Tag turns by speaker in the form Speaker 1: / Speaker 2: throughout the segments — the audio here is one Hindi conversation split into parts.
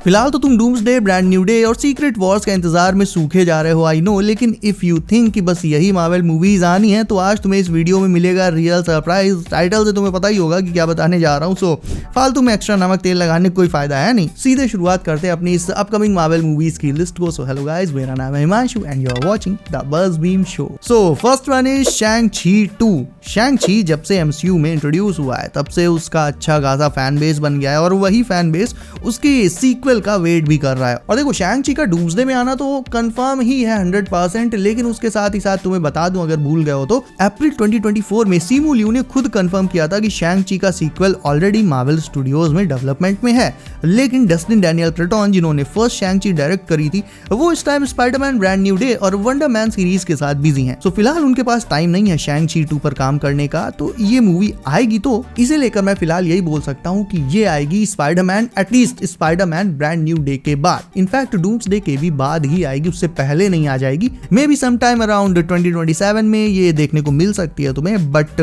Speaker 1: फिलहाल तो तुम डूम्सडे, ब्रांड न्यू डे और सीक्रेट वॉर्स का इंतजार में सूखे जा रहे हो, आई नो, लेकिन इफ यू थिंक कि बस यही मार्वल मूवीज आनी है तो आज तुम्हें इस वीडियो में मिलेगा रियल सरप्राइज। टाइटल से तुम्हें पता ही होगा कि क्या बताने जा रहा हूँ, सो फालतू में एक्स्ट्रा नमक तेल लगाने का कोई फायदा है नहीं। सीधे शुरुआत करते हैं अपनी इस अपकमिंग मार्वल मूवीज की लिस्ट को। सो हेलो गाइस, मेरा नाम है Himanshu and you are watching the Buzz Beam show. So first one is Shang Chi 2। Shang Chi जब से एमसीयू में इंट्रोड्यूस हुआ है तब से उसका अच्छा खासा फैन बेस बन गया है और वही फैन बेस उसके सीक्वल का वेट भी कर रहा है। और देखो, शैंग-ची का डूम्सडे में आना तो कंफर्म ही है 100%, लेकिन उसके साथ ही साथ तुम्हें बता दूं अगर भूल गए हो तो अप्रैल 2024 में सिमू लियू ने खुद कंफर्म किया था कि शैंग-ची का सीक्वल ऑलरेडी मार्वल स्टूडियोज में डेवलपमेंट में है। लेकिन डस्टिन डैनियल क्रेटन, जिन्होंने फर्स्ट शैंग-ची डायरेक्ट करी थी, वो इस time Spiderman, brand New day और वंडर मैन सीरीज के साथ बिजी हैं। सो फिलहाल उनके पास टाइम नहीं है शैंग-ची 2 पर काम करने का। तो ये मूवी आएगी तो इसे लेकर मैं फिलहाल यही बोल सकता हूँ कि ये आएगी Spiderman, at least Spiderman brand New day के बाद। इनफैक्ट डूम्सडे के भी बाद ही आएगी, उससे पहले नहीं आ जाएगी। Maybe some time around 2027 में ये देखने को मिल सकती है तुम्हें, बट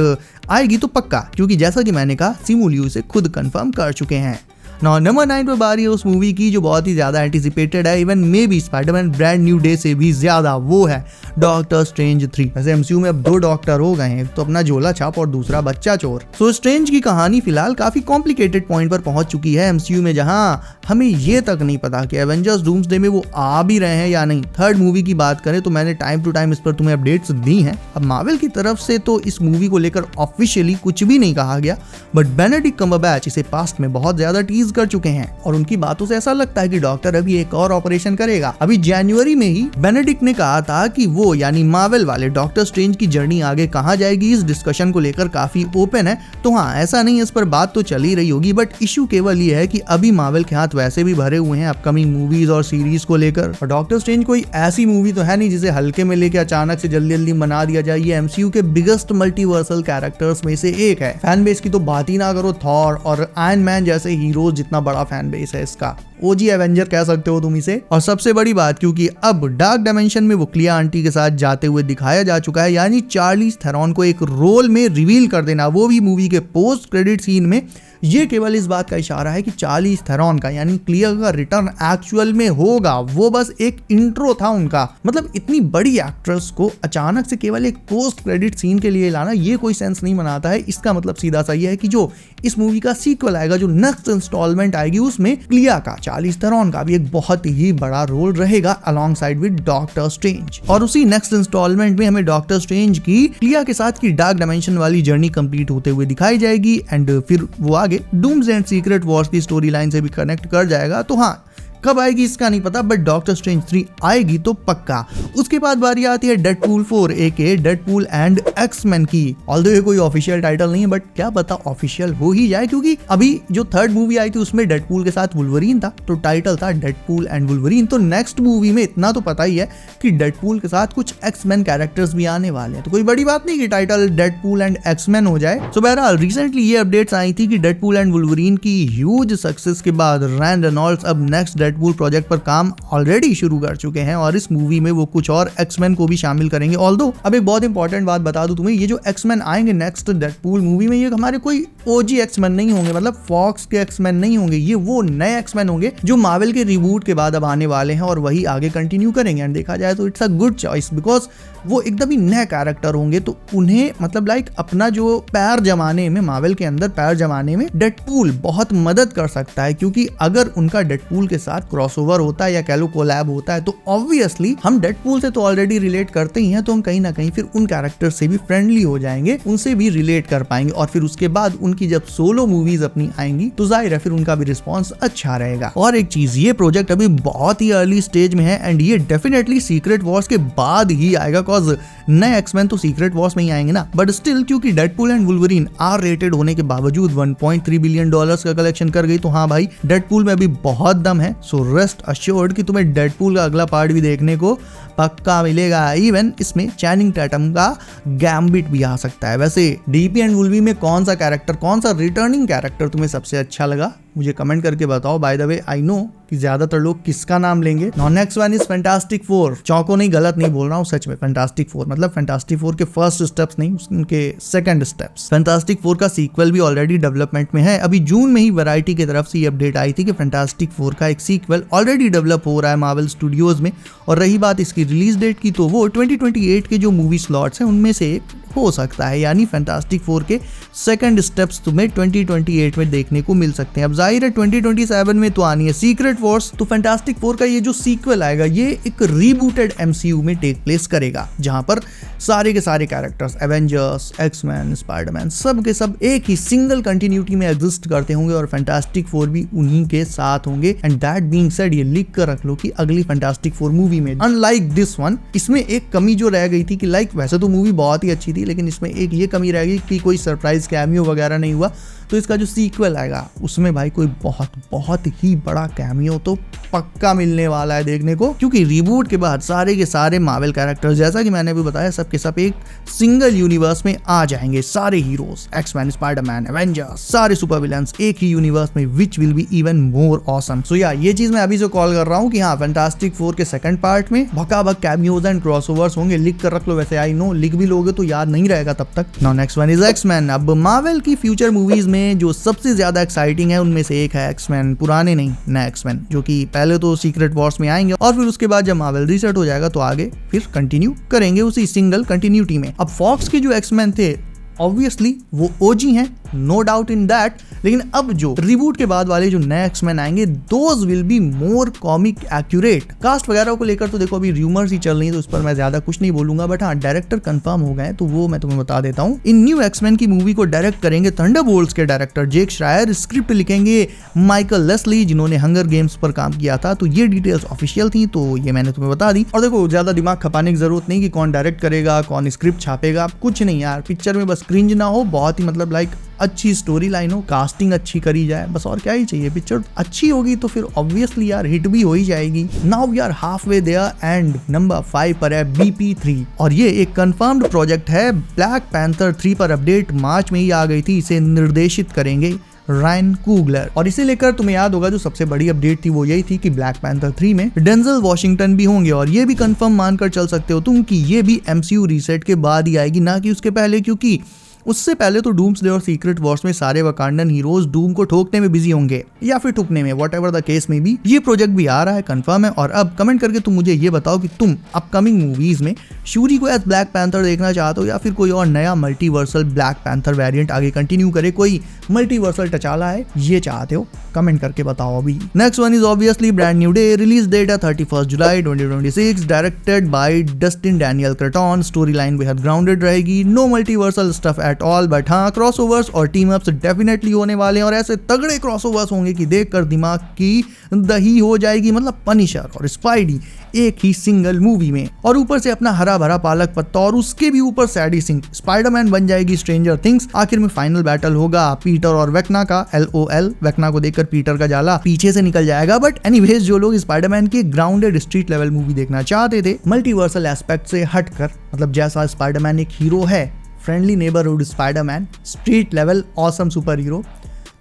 Speaker 1: आएगी तो पक्का, क्योंकि जैसा कि मैंने कहा सिमू लियू इसे खुद कंफर्म कर चुके हैं। नंबर 9 पर बारी है उस मूवी की जो बहुत ही ज्यादा एंटिसिपेटेड है, even may be Spiderman brand New day से भी ज्यादा। वो है डॉक्टर स्ट्रेंज 3। वैसे एमसीयू में अब 2 डॉक्टर हो गए हैं, एक तो अपना झोला छाप और दूसरा बच्चा चोर। सो स्ट्रेंज की कहानी फिलहाल काफी कॉम्प्लिकेटेड पॉइंट पर पहुंच चुकी है एमसीयू में, जहां हमें ये तक नहीं पता कि एवेंजर्स डूम्सडे में वो आ भी रहे हैं या नहीं। थर्ड मूवी की बात करें तो मैंने टाइम टू टाइम इस पर तुम्हें अपडेट्स दी हैं। अब मार्वल की तरफ से तो इस मूवी को लेकर ऑफिशियली कुछ भी नहीं कहा गया, बट बेनेडिक्ट कम्बरबैच इसे पास्ट में बहुत ज्यादा टीज कर चुके हैं और उनकी बातों से ऐसा लगता है कि डॉक्टर अभी एक और ऑपरेशन करेगा। अभी जनवरी में ही बेनेडिक्ट ने कहा था कि वो यानी मार्वल वाले डॉक्टर स्ट्रेंज की जर्नी आगे कहां जाएगी, इस डिस्कशन को लेकर काफी ओपन है। तो हाँ, ऐसा नहीं है, इस पर बात तो चल ही रही होगी, बट इशू केवल ये है कि अभी मार्वल के हाथ वैसे भी भरे हुए हैं अपकमिंग मूवीज और सीरीज को लेकर। और डॉक्टर स्ट्रेंज कोई ऐसी मूवी तो है नहीं जिसे हल्के में लेके अचानक से जल्दी जल्दी बना दिया जाए। ये एमसीयू के बिगेस्ट मल्टीवर्सल कैरेक्टर्स में से एक है। फैन बेस की तो बात ही ना करो, थॉर और आयरन मैन जैसे हीरोज जितना बड़ा फैन बेस है इसका। ओजी एवेंजर कह सकते हो तुम इसे। और सबसे बड़ी बात, क्योंकि अब डार्क डायमेंशन में वो क्लिया आंटी के साथ जाते हुए दिखाया जा चुका है, यानी चार्लीज थेरॉन को एक रोल में रिवील कर देना, वो भी मूवी के पोस्ट क्रेडिट सीन में, ये केवल इस बात का इशारा है कि चार्लीज थेरॉन का यानी क्लिया का रिटर्न एक्चुअल में होगा। वो बस एक इंट्रो था उनका। मतलब इतनी बड़ी एक्ट्रेस को अचानक से केवल एक पोस्ट क्रेडिट सीन के लिए लाना, ये कोई सेंस नहीं बनाता है। इसका मतलब सीधा सा ये है कि जो इस मूवी का सीक्वल आएगा, जो नेक्स्ट इंस्टॉलमेंट आएगी, उसमें क्लिया का, चार्लीज थेरॉन का भी एक बहुत ही बड़ा रोल रहेगा along side with doctor strange. और उसी नेक्स्ट इंस्टॉलमेंट में हमें डॉक्टर स्ट्रेंज की क्लिया के साथ की डार्क डायमेंशन वाली जर्नी कंप्लीट होते हुए दिखाई जाएगी एंड फिर वो डूम्सडे एंड सीक्रेट वॉर्स की स्टोरी लाइन से भी कनेक्ट कर जाएगा। तो हाँ, कब आएगी इसका नहीं पता, बट डॉक्टर स्ट्रेंज 3 आएगी तो पक्का। उसके बाद बारी आती है Deadpool 4 aka Deadpool and X Men की। ऑल्दो ये कोई ऑफिशियल टाइटल नहीं है, बट क्या पता ऑफिशियल हो ही जाए, क्योंकि अभी जो थर्ड मूवी आई थी उसमें डेडपूल के साथ वुल्वरीन था, तो टाइटल था डेडपूल एंड वुल्वरीन। तो नेक्स्ट मूवी में इतना तो पता ही है कि डेडपूल के साथ कुछ एक्स-मैन कैरेक्टर्स भी आने वाले हैं, तो कोई बड़ी बात नहीं कि टाइटल डेडपूल एंड एक्स-मैन हो जाए। सो बहरहाल रिसेंटली ये अपडेट्स आई थी कि डेडपूल एंड वुल्वरीन की ह्यूज सक्सेस के बाद रायन रेनॉल्ड्स अब नेक्स्ट डेडपूल प्रोजेक्ट पर काम ऑलरेडी शुरू कर चुके हैं और इस मूवी में वो कुछ और एक्स-मैन को भी शामिल करेंगे। ऑल्दो अब एक बहुत इंपॉर्टेंट बात बता दूं तुम्हें, ये जो एक्स-मैन आएंगे नेक्स्ट डेडपूल मूवी में, ये हमारे कोई ओजी एक्स-मैन नहीं होंगे, मतलब फॉक्स के एक्स-मैन नहीं होंगे। ये वो नए एक्स-मैन होंगे जो मार्वल के रिबूट के बाद अब आने वाले हैं और वही आगे कंटिन्यू करेंगे। एंड देखा जाए तो it's a good choice, because वो एकदम ही नए कैरेक्टर होंगे, तो उन्हें मतलब लाइक अपना जो पैर जमाने में, मार्वल के अंदर पैर जमाने में डेडपूल बहुत मदद कर सकता है। क्योंकि अगर उनका डेडपूल के साथ क्रॉसओवर होता है या कह लो कोलैब होता है, तो ऑब्वियसली हम डेडपूल से तो ऑलरेडी रिलेट करते ही हैं, तो हम कहीं ना कहीं फिर उन कैरेक्टर से भी फ्रेंडली हो जाएंगे, उनसे भी रिलेट कर पाएंगे। और फिर उसके बाद उनकी जब सोलो मूवीज अपनी आएंगी तो जाहिर है फिर उनका भी रिस्पॉन्स अच्छा रहेगा। और एक चीज, ये प्रोजेक्ट अभी बहुत ही अर्ली स्टेज में है एंड ये डेफिनेटली सीक्रेट वॉर्स के बाद ही आएगा, बिकॉज नए एक्स-मैन तो सीक्रेट वॉर्स में ही आएंगे ना। बट स्टिल क्योंकि Deadpool and Wolverine R rated होने के बावजूद $1.3 बिलियन का कलेक्शन कर गई, तो हाँ भाई, डेडपूल में अभी बहुत दम है। सो रेस्ट अश्योर्ड कि तुम्हें डेडपूल का अगला पार्ट भी देखने को पक्का मिलेगा। इवन इसमें चैनिंग टैटम का गैम्बिट भी आ सकता है। वैसे डीपी एंड वुल्वी में कौन सा कैरेक्टर, कौन सा रिटर्निंग कैरेक्टर तुम्हें सबसे अच्छा लगा, मुझे कमेंट करके बताओ। By the way I know कि ज्यादातर लोग किसका नाम लेंगे। Next one is Fantastic Four. चौंको नहीं, गलत नहीं बोल रहा हूँ, सच में फैंटास्टिक फोर मतलब फैंटास्टिक फोर के फर्स्ट स्टेप्स नहीं, उनके सेकंड स्टेप्स। फैंटास्टिक फोर का सीक्वल भी ऑलरेडी डेवलपमेंट में है। अभी जून में ही वैरायटी की तरफ से ये अपडेट आई थी कि फैंटास्टिक फोर का एक सीक्वल ऑलरेडी डेवलप हो रहा है मार्वल स्टूडियोज में। और रही बात इसकी रिलीज डेट की, तो वो 2028 के जो मूवी स्लॉट्स हैं उनमें से एक हो सकता है, यानी फैंटास्टिक फोर के सेकंड स्टेप्स तुम्हें 2028 में देखने को मिल सकते हैं। अब जाहिर है 2027 में तो आनी है सीक्रेट वॉर्स, तो फैंटास्टिक फोर का ये जो सीक्वल आएगा ये एक रीबूटेड MCU में टेक प्लेस करेगा, जहां पर सारे के सारे कैरेक्टर्स एवेंजर्स, एक्समैन, स्पाइडरमैन सब के सब एक ही सिंगल कंटिन्यूटी में एग्जिस्ट करते होंगे और फैंटास्टिक फोर भी उन्हीं के साथ होंगे। एंड दैट बीइंग सेड, ये लिख कर रख लो कि अगली फैंटास्टिक फोर मूवी में अनलाइक दिस वन, इसमें एक कमी जो रह गई थी कि लाइक वैसे तो मूवी बहुत ही अच्छी थी, लेकिन इसमें एक ये कमी रह गई कि कोई सरप्राइज कैमियो वगैरह नहीं हुआ। तो इसका जो सीक्वल आएगा उसमें भाई कोई बहुत ही बड़ा कैमियो तो पक्का मिलने वाला है देखने को, क्योंकि रिबूट के बाद सारे के सारे मार्वल कैरेक्टर्स, जैसा कि मैंने भी बताया, सब के सब एक सिंगल यूनिवर्स में आ जाएंगे। सारे हीरोज, एक्समैन, स्पाइडरमैन, एवेंजर्स, सारे सुपर विलन्स एक ही यूनिवर्स में, which will be even more awesome. So या ये चीज मैं अभी से कॉल कर रहा हूँ कि हाँ, फैंटास्टिक फोर के सेकंड पार्ट में भकाभक कैमियोज एंड क्रॉसओवर्स होंगे। लिख कर रख लो, वैसे आई नो लिख भी लोगे तो याद नहीं रहेगा तब तक। Now next one is X Men. अब मार्वल की फ्यूचर मूवीज में जो सबसे ज्यादा एक्साइटिंग है उनमें से एक है एक्समैन, पुराने नहीं, नए एक्समैन, जो कि पहले तो सीक्रेट वॉर्स में आएंगे और फिर उसके बाद जब मार्वल रीसेट हो जाएगा तो आगे फिर कंटिन्यू करेंगे उसी सिंगल कंटिन्यूटी में। अब फॉक्स के जो एक्समैन थे ऑब्वियसली वो ओजी हैं, नो डाउट इन दैट, लेकिन अब जो रिबूट के बाद वाले जो नए एक्समैन आएंगे those will be more comic accurate. Cast वगैरह को लेकर तो देखो अभी रूमर्स ही चल रही है, तो उस पर मैं ज्यादा कुछ नहीं बोलूंगा, बट हाँ डायरेक्टर कंफर्म हो गए तो वो मैं तुम्हें बता देता हूँ। इन न्यू एक्समैन की मूवी को डायरेक्ट करेंगे थंडरबोल्ट्स के डायरेक्टर जेक श्रायर, स्क्रिप्ट लिखेंगे माइकल लेस्ली जिन्होंने हंगर गेम्स पर काम किया था। तो ये डिटेल्स ऑफिशियल थी, तो ये मैंने तुम्हें बता दी। और देखो ज्यादा दिमाग खपाने की जरूरत नहीं कि कौन डायरेक्ट करेगा, कौन स्क्रिप्ट छापेगा, कुछ नहीं यार, पिक्चर में बस क्रिंज ना हो, बहुत ही मतलब लाइक अच्छी स्टोरी लाइन हो, कास्टिंग अच्छी करी जाए, बस और क्या ही चाहिए। पिक्चर अच्छी होगी तो फिर ऑब्वियसली यार हिट भी हो ही जाएगी। Now we are half way there and number 5 पर है BP3 और ये एक कंफर्म्ड प्रोजेक्ट है। ब्लैक पैंथर 3 पर अपडेट मार्च में ही आ गई थी, इसे निर्देशित करेंगे रायन कुगलर। और इसे लेकर तुम्हें याद होगा जो सबसे बड़ी अपडेट थी वो यही थी कि ब्लैक पैंथर 3 में डेंजल वॉशिंगटन भी होंगे, और ये भी कंफर्म मानकर चल सकते हो तुम कि ये भी MCU रीसेट के बाद ही आएगी, ना कि उसके पहले, क्योंकि उससे पहले तो डूम्सडे और सीक्रेट वॉर्स में सारे वकांडन हीरोज डूम को ठोकने में बिजी होंगे या फिर ठुकने में, व्हाटएवर द केस में भी। ये प्रोजेक्ट भी आ रहा है, कंफर्म है। और अब कमेंट करके तुम मुझे ये बताओ कि तुम अपकमिंग मूवीज में शूरी को एज ब्लैक पैंथर देखना चाहते हो या फिर कोई और नया मल्टीवर्सल ब्लैक पैंथर वेरिएंट आगे कंटिन्यू करे, कोई मल्टीवर्सल टचाला है ये चाहते हो, कमेंट करके बताओ अभी। Next one is obviously Brand New Day. Release date है 31 जुलाई 2026, directed by Destin Daniel Cretton. Story line बेहद ग्राउंडेड रहेगी, no multiversal stuff at all, but हाँ क्रॉसओवर्स और टीम अप्स डेफिनेटली होने वाले हैं, और ऐसे तगड़े क्रॉसओवर्स होंगे कि देखकर दिमाग की दही हो जाएगी। मतलब पनिशर और स्पाइडी एक ही सिंगल मूवी में, और ऊपर से अपना हरा भरा पालक पत्ता, और उसके भी ऊपर सैडी सिंह स्पाइडरमैन बन जाएगी स्ट्रेंजर थिंग्स। आखिर में फाइनल बैटल होगा पीटर और वेक्ना का, LOL, वेक्ना को देखकर पीटर का जाला पीछे से निकल जाएगा। बट एनीवेज, जो लोग स्पाइडरमैन की ग्राउंडेड स्ट्रीट लेवल मूवी देखना चाहते थे मल्टीवर्सल एस्पेक्ट से हटकर, मतलब जैसा स्पाइडरमैन एक हीरो है, friendly neighbourhood Spiderman, street level awesome super hero,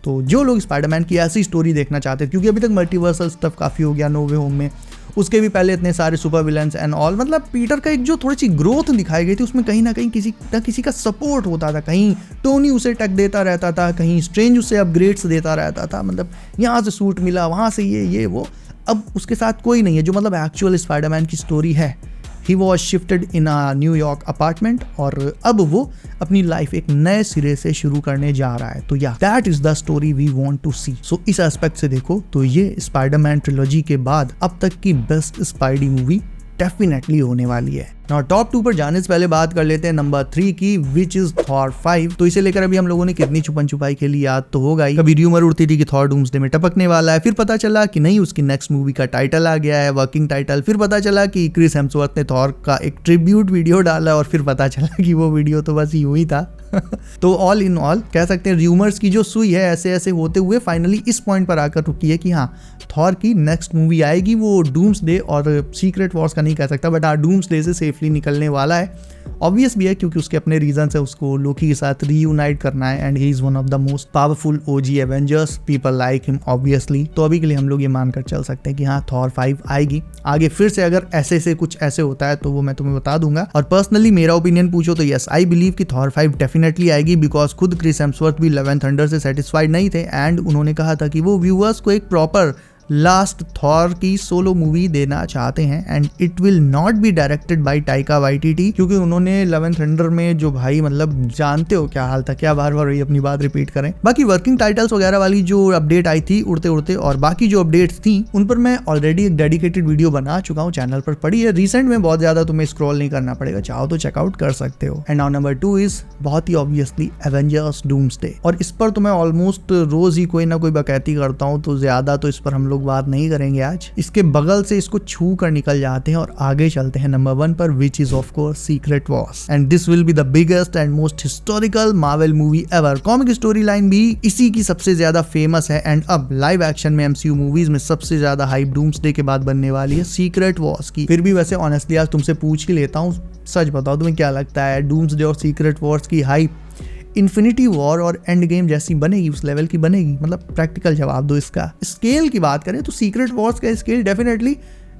Speaker 1: तो जो लोग स्पाइडरमैन की ऐसी स्टोरी देखना चाहते थे, क्योंकि अभी तक मल्टीवर्सल स्टफ काफी हो गया नो वे होम में, उसके भी पहले इतने सारे सुपर विलन्स एंड ऑल, मतलब पीटर का एक जो थोड़ी सी ग्रोथ दिखाई गई थी उसमें कहीं ना कहीं किसी का सपोर्ट होता था, कहीं टोनी उसे टक देता रहता था, कहीं स्ट्रेंज उसे अपग्रेड्स देता रहता था, मतलब यहाँ से सूट मिला, वहाँ से ये वो। अब उसके साथ कोई नहीं है जो मतलब एक्चुअल स्पाइडरमैन की स्टोरी है। He was shifted in a New York apartment, और अब वो अपनी लाइफ एक नए सिरे से शुरू करने जा रहा है। तो या that is the story we want to see. So इस एस्पेक्ट से देखो तो ये स्पाइडरमैन ट्रिलॉजी के बाद अब तक की बेस्ट स्पाइडी मूवी डेफिनेटली होने वाली है। नाउ टॉप 2 पर जाने से पहले बात कर लेते हैं नंबर 3 की, विच इज थॉर 5। तो इसे लेकर अभी हम लोगों ने कितनी छुपन छुपाई के लिए याद तो होगा ही। कभी र्यूमर उड़ती थी कि थॉर डूम्सडे में टपकने वाला है, फिर पता चला कि नहीं, उसकी नेक्स्ट मूवी का टाइटल आ गया है, वर्किंग टाइटल। फिर पता चला कि क्रिस हेम्सवर्थ ने थॉर का एक ट्रिब्यूट वीडियो डाला, और फिर पता चला कि वो वीडियो तो बस यूं ही था। तो ऑल इन ऑल कह सकते हैं र्यूमर्स की जो सुई है ऐसे ऐसे होते हुए फाइनली इस पॉइंट पर आकर रुकी है कि हाँ, थॉर की नेक्स्ट मूवी आएगी। वो डूम्सडे और सीक्रेट वॉर्स का नहीं कह सकता, बट हाँ डूम्सडे से सेफली सेफली निकलने वाला है। ऑब्वियस भी है क्योंकि उसके अपने रीजन है, उसको लोकी के साथ रीयूनाइट करना है and he is one of the most powerful OG Avengers, people like him obviously. तो अभी के लिए हम लोग ये मानकर चल सकते हैं कि हाँ थॉर 5 आएगी। आगे फिर से अगर ऐसे कुछ ऐसे होता है तो वो मैं तुम्हें बता दूंगा। और पर्सनली मेरा ओपिनियन पूछो तो यस, आई बिलीव कि थॉर 5 डेफिनेटली आएगी, बिकॉज खुद क्रिस हेम्सवर्थ भी लव एंड थंडर से सेटिस्फाइड नहीं थे एंड उन्होंने कहा था कि वो व्यूअर्स को एक प्रॉपर लास्ट थॉर की सोलो मूवी देना चाहते हैं and it will not be directed by Taika Waititi, क्योंकि उन्होंने लव एंड थंडर में जो भाई मतलब जानते हो क्या हाल था, क्या बार बार वही अपनी बात रिपीट करें। बाकी वर्किंग टाइटल्स वगैरह वाली जो अपडेट आई थी उड़ते उड़ते और बाकी जो अपडेट्स थी उन पर मैं ऑलरेडी एक डेडिकेटेड वीडियो बना चुका हूँ, चैनल पर पड़ी है रिसेंट में, बहुत ज्यादा तुम्हें स्क्रॉल नहीं करना पड़ेगा, चाहो तो चेकआउट कर सकते हो। एंड नाउ नंबर 2 इज बहुत ही ऑब्वियसली एवेंजर्स डूम्सडे, और इस पर तो मैं ऑलमोस्ट रोज ही कोई ना कोई बकैती करता हूँ, तो ज्यादा तो इस पर हम लोग बात नहीं करेंगे आज। इसके बगल से इसको छू कर निकल जाते हैं और आगे चलते हैं नंबर 1 पर, which is of course secret Wars. And this will be the biggest and most historical Marvel movie ever. Comic story line भी इसी की सबसे ज्यादा फेमस है एंड अब लाइव एक्शन में MCU मूवीज में सबसे ज्यादा हाइप डूम्सडे के बाद बनने वाली है सीक्रेट वॉर्स की। फिर भी वैसे ऑनेस्टली आज तुमसे पूछ ही लेता हूँ, सच बताओ तुम्हें क्या लगता है डूम्सडे और सीक्रेट वॉर्स की हाइप इन्फिनिटी वॉर और एंड गेम जैसी बनेगी, उस लेवल की बनेगी? मतलब प्रैक्टिकल जवाब दो इसका। स्केल की बात करें तो सीक्रेट वॉर्स का स्केल डेफिनेटली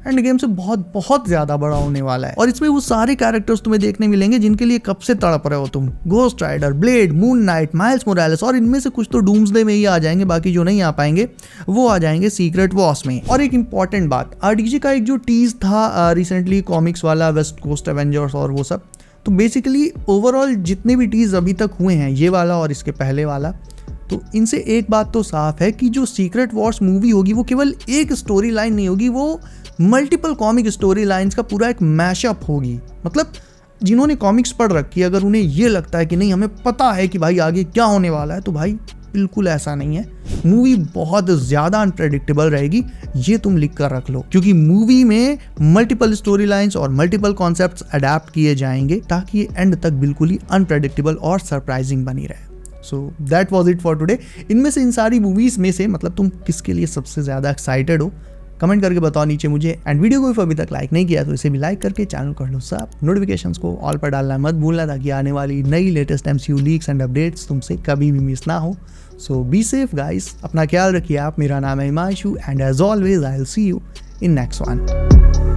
Speaker 1: एंड गेम से बहुत बहुत ज्यादा बड़ा होने वाला है, और इसमें वो सारे कैरेक्टर्स तुम्हें देखने मिलेंगे जिनके लिए कब से तड़प रहे हो तुम। Ghost Rider, Blade, Moon Knight, Miles Morales, और इनमें से कुछ तो डूम्सडे में ही आ जाएंगे, बाकी जो नहीं आ पाएंगे वो आ जाएंगे सीक्रेट वॉर्स में। और एक इंपॉर्टेंट बात, RDJ का एक जो टीज था रिसेंटली कॉमिक्स वाला, वेस्ट कोस्ट एवेंजर्स और वो सब, तो बेसिकली ओवरऑल जितने भी टीज अभी तक हुए हैं, ये वाला और इसके पहले वाला, तो इनसे एक बात तो साफ है कि जो सीक्रेट वॉर्स मूवी होगी वो केवल एक स्टोरी लाइन नहीं होगी, वो मल्टीपल कॉमिक स्टोरी लाइन्स का पूरा एक मैशअप होगी। मतलब जिन्होंने कॉमिक्स पढ़ रखी है, अगर उन्हें ये लगता है कि नहीं हमें पता है कि भाई आगे क्या होने वाला है, तो भाई बिल्कुल ऐसा नहीं है। मूवी बहुत ज्यादा अनप्रेडिक्टेबल रहेगी, ये तुम लिख कर रख लो, क्योंकि मूवी में मल्टीपल स्टोरी लाइन्स और मल्टीपल कॉन्सेप्ट्स अडेप्ट किए जाएंगे ताकि ये एंड तक बिल्कुल ही अनप्रेडिक्टेबल और सरप्राइजिंग बनी रहे। So that was it for today. इनमें से इन सारी मूवीज में से मतलब तुम किसके लिए सबसे ज्यादा एक्साइटेड हो, कमेंट करके बताओ नीचे मुझे। एंड वीडियो को अभी तक लाइक नहीं किया तो इसे भी लाइक करके चैनल कर लो सब, नोटिफिकेशंस को ऑल पर डालना मत भूलना ताकि आने वाली नई latest MCU leaks and updates तुमसे कभी भी मिस ना हो। सो बी सेफ गाइस, अपना ख्याल रखिए आप। मेरा नाम है Himanshu and as always I will see you in next one.